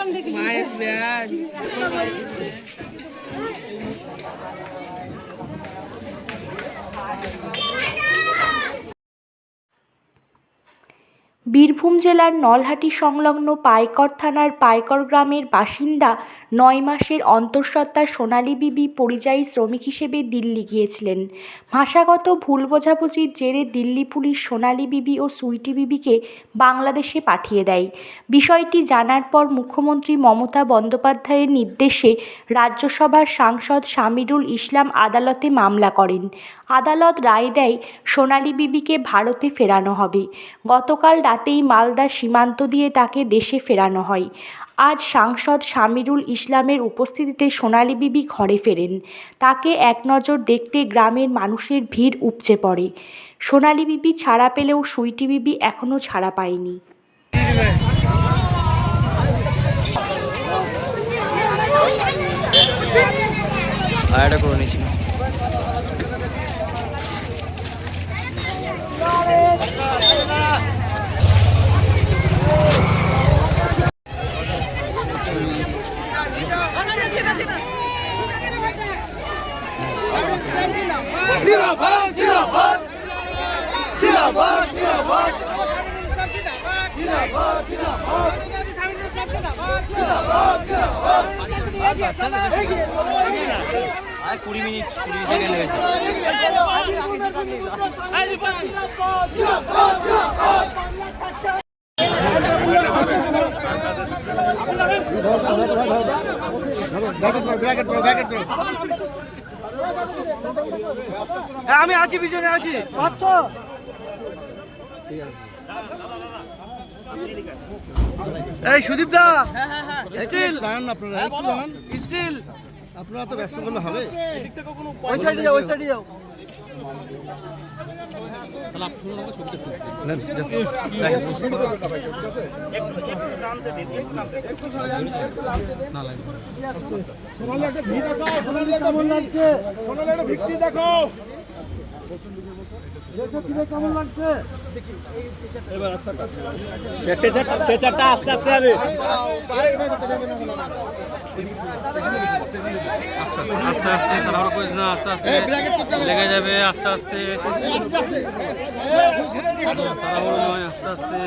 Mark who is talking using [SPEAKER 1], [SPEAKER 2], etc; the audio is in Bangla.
[SPEAKER 1] মায়ের ব্যাগ
[SPEAKER 2] বীরভূম জেলার নলহাটি সংলগ্ন পাইকর থানার পাইকর গ্রামের বাসিন্দা ৯ মাসের অন্তঃসত্ত্বা সোনালী বিবি পরিযায়ী শ্রমিক হিসেবে দিল্লি গিয়েছিলেন। ভাষাগত ভুল বোঝাবুঝির জেরে দিল্লি পুলিশ সোনালী বিবি ও সুইটি বিবিকে বাংলাদেশে পাঠিয়ে দেয়। বিষয়টি জানার পর মুখ্যমন্ত্রী মমতা বন্দ্যোপাধ্যায়ের নির্দেশে রাজ্যসভার সাংসদ শামিরুল ইসলাম আদালতে মামলা করেন। আদালত রায় দেয় সোনালী বিবিকে ভারতে ফেরানো হবে। গতকাল রাতেই মালদা সীমান্ত দিয়ে তাকে দেশে ফেরানো হয়। আজ সাংসদ শামিরুল ইসলামের উপস্থিতিতে সোনালী বিবি ঘরে ফেরেন। তাকে এক নজর দেখতে গ্রামের মানুষের ভিড় উপচে পড়ে। সোনালী বিবি ছাড়া পেলেও সুইটি বিবি এখনও ছাড়া পায়নি।
[SPEAKER 3] আর 20 মিনিট 20 সেকেন্ড লেগেছে। আমি আছি, পিছনে আছি। এই সুদীপ দা, স্টিল দাঁড়ান, আপনারা একটু দাঁড়ান। স্টিল আপনারা তো ব্যস্ত করলে হবে। ওই সাইডে যাও, ওই সাইডে যাও। কেমন লাগছে? কেমন লাগছে? আস্তে আস্তে হবে, আস্তে আস্তে তাড়াহুড়ো করিস না, আস্তে আস্তে লেগে যাবে, আস্তে আস্তে তাড়াহুড়ো নয়, আস্তে আস্তে।